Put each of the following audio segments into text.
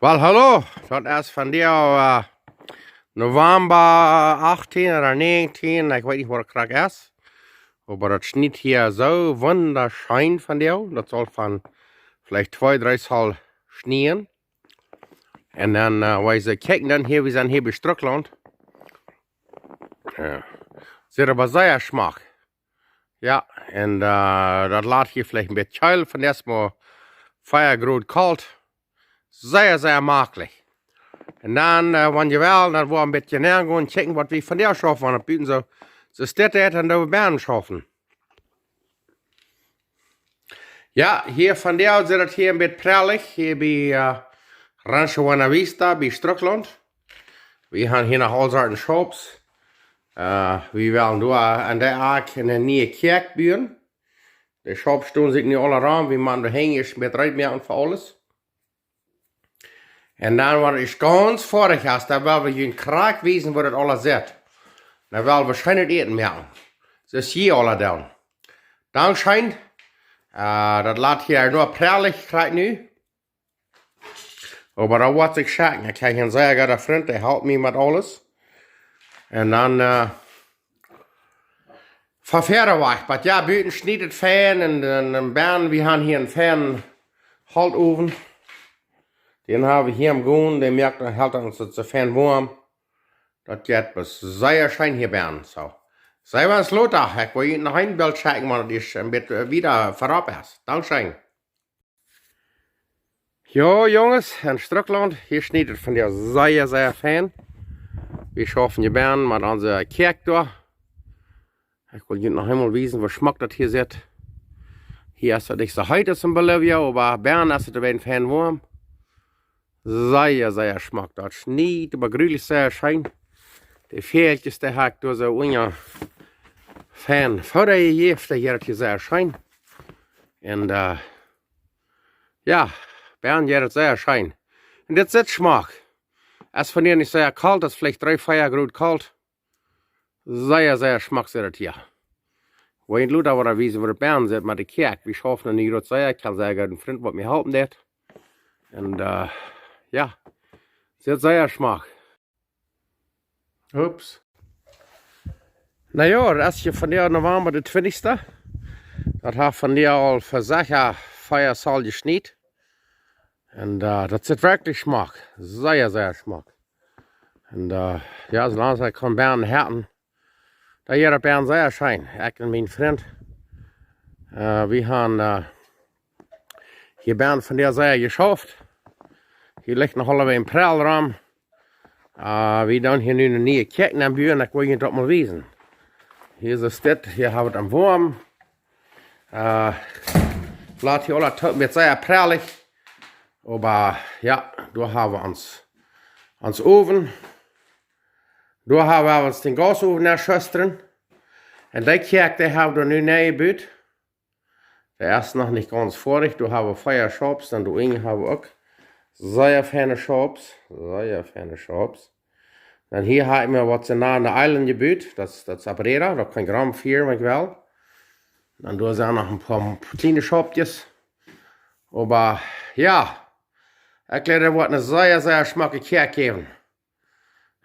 Wel, hallo, dat is van jou November 18 oder 19, ich weiß nicht, was das gerade ist. Aber das Schnitt hier so wunderschön von dir. Das soll von vielleicht 2, 3 Zoll schneien. Und dann, weil sie kicken dann hier, wir sind hier bei Strickland. Ja. Sieht aber sehr Geschmack. Ja, und das lässt hier vielleicht ein bisschen kühl, von erstmal Feiergrut kalt. Sehr, sehr maglich. Und dann, wenn je wel, dann wollen wir ein bisschen näher gehen und checken, was wir von der schaffen. Und dann bieten so Städte und da Bären schaffen. Ja, hier von der sieht das hier ein bisschen prallig. Hier bei Rancho Buena Vista, bei Strickland. Wir haben hier noch all sorten Shops. Wir wollen nur an der Art in der Nähe Kerk bauen. Die Shops stehen sich nicht alle ran, wie man da hängt, ist mit Reitmerken für alles. En dan wat is ganz vorig is, dan willen we je een kraak wezen wat het alles zit. Dan willen we schijn het eten maken. Dus hier alle dan. Dan schijn, dat laat hier nur prallig krijgt nu. Maar dat wordt ik schaken. Ik krijg een zeer goede vriend, die helpt me met alles. En dan, van verder weg. Maar ja, buiten sniet het fan en een baan, we hebben hier een fan haltoven. Den haben wir hier am Gohn, der merkt, er hält uns so fern warm. Das geht bis sehr schön hier werden. So. Sei was Lothar, ich will Ihnen noch ein Bild zeigen, weil das ein bisschen wieder vorab ist. Dankeschön. Jo, Jungs, in Strickland, hier schneidet von der sehr, sehr Fan. Wir schaffen hier Bern mit unserer Kerk da. Ich will Ihnen noch einmal wissen, was schmeckt das hier sieht. Hier ist es nicht so heiß als in Bolivia, aber Bern ist es ein Fan warm. Sehr, sehr Geschmack. Das Schnitt, aber grülich sehr schön. Die Fähltjes, der hat da so ein Fan. Vorher hier, hier ist sehr schön. Und ja, Bern hier ist sehr schön. Und das ist Geschmack. Es von hier nicht sehr kalt, das ist vielleicht 3, 4 Grad kalt. Sehr, sehr Geschmack ist das hier. Wenn du da wieder wissen, wo der Bern sind, mit der Kerk, wir schaffen dann nicht sehr. Ich kann sagen, ein Freund, was mir helfen wird. Und ja, sehr, sehr Geschmack. Ups. Naja, das ist hier von der November der 20. Das hat von der all für sicher 4 Zoll geschneit. Und das ist wirklich Geschmack. Sehr, sehr Geschmack. Und ja, so langsam kann Bern härten. Da hier der Bern sehr schön. Ich und mein Freund. Wir haben hier Bern von der Seite geschafft. Hier ligt nog allebei een praalraam. We doen hier nu een nieuwe kerk naar buren, ik wil je dat maar wezen. Hier is de stad, hier hebben we het warm. Laat hier alle tijd met zeer praalig. Maar ja, daar hebben we ons oven. Daar hebben we ons den gasoven naar schusteren. En die kerk die hebben we nu neergebouwd. Der ist noch nicht ganz fertig, da haben wir Feuershops, dann da haben wir auch. Sehr feine Shops, sehr feine Shops. Dann hier haben wir was nah an der Island gebaut, das ist Abrera, da kann Gramm 4 mag wel. Dann da sind noch ein paar kleine Shopjes. Aber ja, ich glaube, das wird eine sehr, sehr schmacke Kerk geben.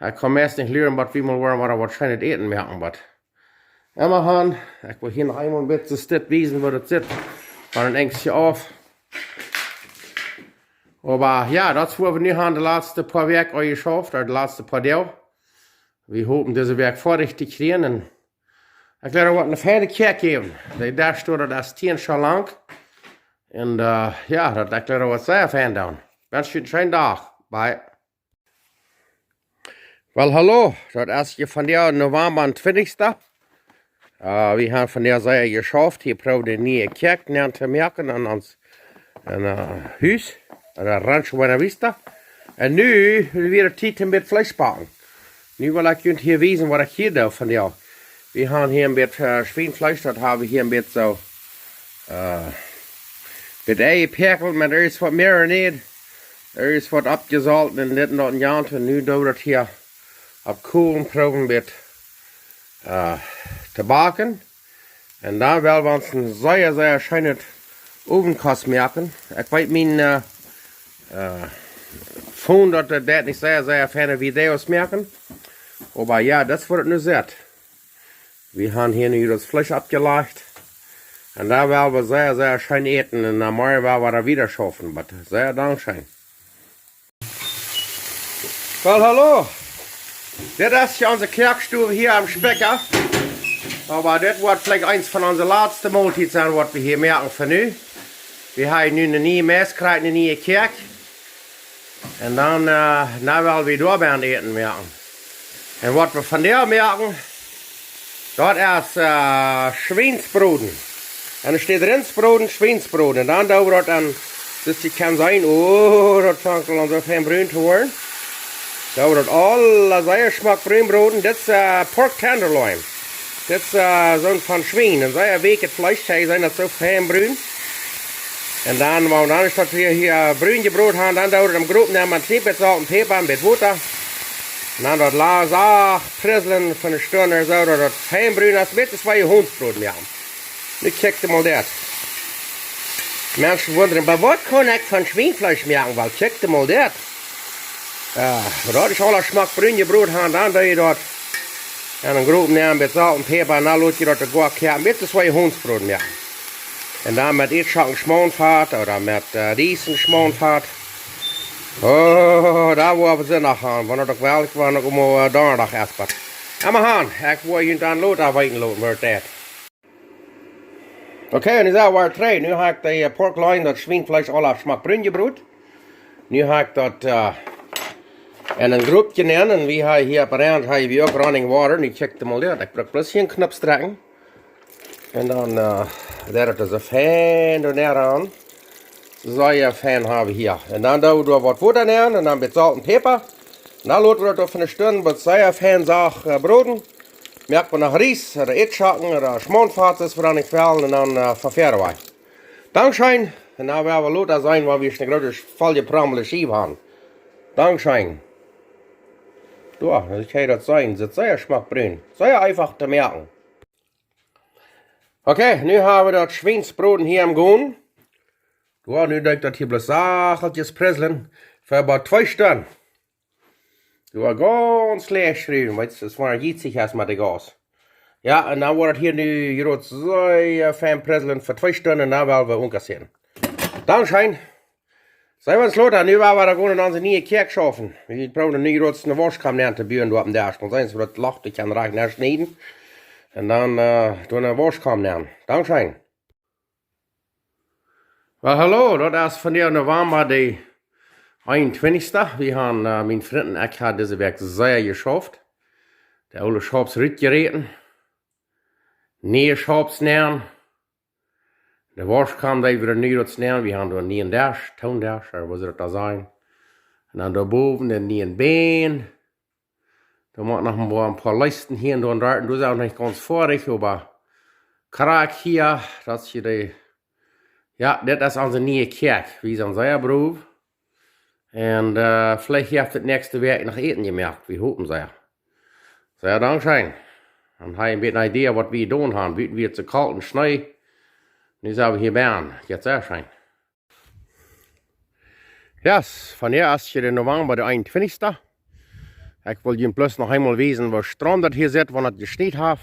Ich kann erst nicht lernen, was wir mal wollen, was wahrscheinlich eten merken, aber immerhin, ich will hier noch einmal ein bisschen das wiesen, wo das sitzt. Dann hängst hier auf. Aber ja, das wollen wir nicht haben, die letzten paar Werke geschafft, oder die letzten paar Tage. Wir hoffen, diese Werk fertig zu kriegen. Und ich glaube, es wird eine feine Kerk geben. Da steht das 10 schon lang. Und ja, das ich glaube, wird sehr fein da. Ganz schön schönen Tag. Bye. Well, hallo, das ist hier von der November 20. Wir haben von der Seite geschafft, hier probiert die neue Kerk zu merken an uns Haus. Rancho Buena Vista. En nu weer tijd een beetje vlees bakken. Nu wil ik jullie hier wijzen wat ik hier doe van jou. We hebben hier een beetje schweinevlees, dat hebben we hier een beetje zo. Met eigen perkeld, maar er is wat marinade. Er is wat opgezalt en dit en dat en jant. En nu doen we dat hier op koelen proberen met te bakken. En dan willen we ons een zeer, zeer schöne ovenkast maken. Ik weet mijn Von, dass das nicht sehr ferne Videos merken. Aber ja, das wird nur sehr. Wir haben hier nur das Fleisch abgelegt. Und da werden wir sehr schön eten. Und dann morgen werden wir da wieder schaffen. Aber sehr Dankeschön. Well, hallo. Das ist ja unsere Kirchstube hier am Specker. Aber das wird vielleicht eins von unseren letzten Mahlzeiten sein, was wir hier merken für nu. Wir haben nu eine neue Messe gekriegt, eine neue Kirche. Und dann werden wir da werden eten merken. Und was wir von der merken, dort ist Schweinsbraten. Und da steht Rindsbraten, Schweinsbraten. Und dann da wird dann, das kann sein, oh, das fängt an so fein brün zu werden. Da wird alles sehr Geschmack Brünbraten. Das ist Pork Tenderloin. Das ist so von Schwein. Und sehr weges Fleisch, sind das so fein brün. Und dann, wenn dann ist das hier brün gebrot haben, dann dauert am Gruppen nehmen wir Zwiebeln, Salz und Pfeffer, ein bisschen Butter. Und dann das Lasach, Prisseln von der Stunde, so, das fein brün, das wird 2 Hundsbrot mehr haben. Nu checkte mal das. Menschen wundern, aber was kann ich von Schweinfleisch merken? Weil checkte mal das. Dort ist alles Geschmack brün gebrot haben, dann da ich dort in den Gruppen nehmen mit Salz und Pfeffer, und dann lasst ihr dort die Gurke mit 2 Hundsbrot mehr. Und dann mit Edschacken Schmonfahrt oder mit Riesen Schmonfahrt. Oh, da wo wir sind noch haben. Wenn doch wel, ich war noch Donnerdag erst. Aber han, ich wollte ihn dann lot arbeiten lassen, wird das. Okay, und ich sage, war 3. Nu habe ich die Porkloin, das Schweinfleisch, alle Geschmack brün gebrot. Nu habe ich das in een groepje nemen. En wie hij hier bereikt, hij weer ook running water. En ik checkte mal dat. Ik bruk plus hier een knop strekken. En dan, daar is een fan door neer aan. Zo je fan hebben hier. En dan doen we wat water neer. En dan met zout en peper. En dan laten we het op een stunde met zo'n fan zaag broden. Merkt man nach Ries, oder Edschacken, oder Schmonfahrt, das wir dann nicht fällen. Und dann verfähren wir. Dankeschön. Und dann werden wir lauter sein, weil wir eine große volle Prammel Schiebe haben. Dankeschön. Ja, ich kann das sein. Das ist sehr schmackbrün. Sehr einfach zu merken. Okay, nu haben wir das Schweinsbraten hier am Gehen. Ja, nu denkt das hier bloß Sacheltjes Presseln für about 2 Stunden. Ja, ganz leicht schreiben, weil das war jitzig erstmal die Gas. Ja, und dann wird hier nu hier sehr fein Presseln für 2 Stunden und dann werden wir umkassieren. Dankeschön. Sei uns Lothar, nu waren wir da gewoon aan de nieuwe kerk schaffen. Wir brauchen nu jetzt eine Waschkam neer te buren door op de Kon zijn, zodat het lacht, ik kan recht naar snijden. En dan door een Waschkam neer. Dankeschön. Well, hallo, dat is vandaag november de 21. Wir haben, mijn vrienden en ik had deze week zeer geschafft. De oude Schabs uitgereden. Nieuwe Schabs neer. De Waschkam, die wir nu jetzt nehmen, wir haben da nie ein Dash, Tondash, oder was soll das sein. Und dann da oben den neuen Bein. Da macht noch ein paar Leisten hier und da. Und das ist auch nicht ganz vorig, aber Karak hier, das ist hier die, ja, das ist unsere neue Kirche, wie so ein Säuerberuf. Und vielleicht habt ihr das nächste Werk noch Eten gemerkt, wie hopen sie. Sehr Dankeschön. Dann habe ich ein bisschen eine Idee, was wir tun haben. Bieten wir zu kalt und Schnee. Nu zijn we hier bij Jetzt sehr schön. Ja, van hier is je de november de 21. Ik wil je plus nog eenmaal wezen waar Strand dat hier zit, wanneer het gesneed heeft.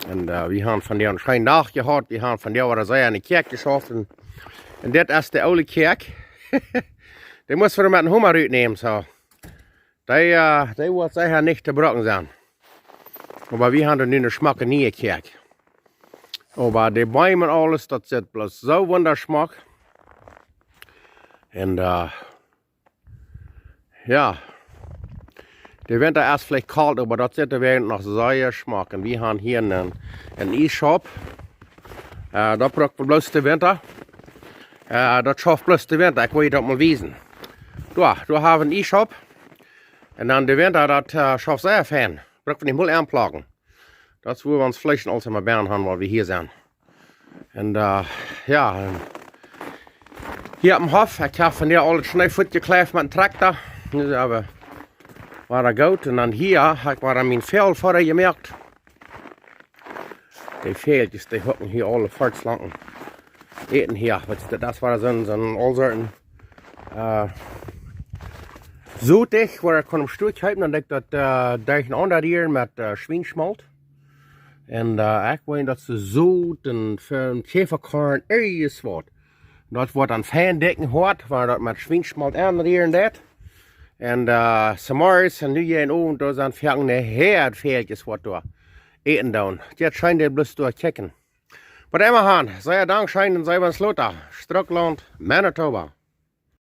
En we hebben van der een schijn dag gehad. We hebben van der waar zij een kerk geschaffen. En dit is de oude kerk. Die moesten we met een hummer uitnemen. So. Die wordt zeker niet te brokken zijn. Maar we hebben nu een smakke nieuwe kerk. Aber die Bäume und alles, das sieht bloß so wunderschmack. Und ja, der Winter ist vielleicht kalt, aber das sieht während noch sehr schmack. Und wir haben hier einen E-Shop. Da braucht man bloß den Winter. Das schafft bloß den Winter, ich will das mal wiesen. Da haben wir einen E-Shop. Und dann der Winter, das schafft sehr fein. Braucht man nicht mal anplagen. Das ist, wo wir uns vielleicht alles immer Bären haben, weil wir hier sind. Und ja, hier am Hof, ich habe von hier alles Schneefutt geklärt mit dem Traktor. Das aber war er gut. Und dann hier, war er mein Fell vorher gemerkt. Die Fähltjes, die hocken hier alle Volkslanken. Eten hier. Das war so ein all sorten zoetig, waar ik kon hem stuk hebben, dan denk ik dat een ander hier met schweinsmalt. En ik weet dat ze zoet en voor een schäferkorn erg wat. Dat wordt dan fijn dikken hard, waar dat met schweinsmalt aan hier en dat. En s'morgens en nu je en oven, daar zijn vergangene heerveeltjes wat door eten doen. Dat schijnt dit bloß door checken. Maar immer han, sei Dank scheinen, sei was Lothar, Struckland, Manitoba.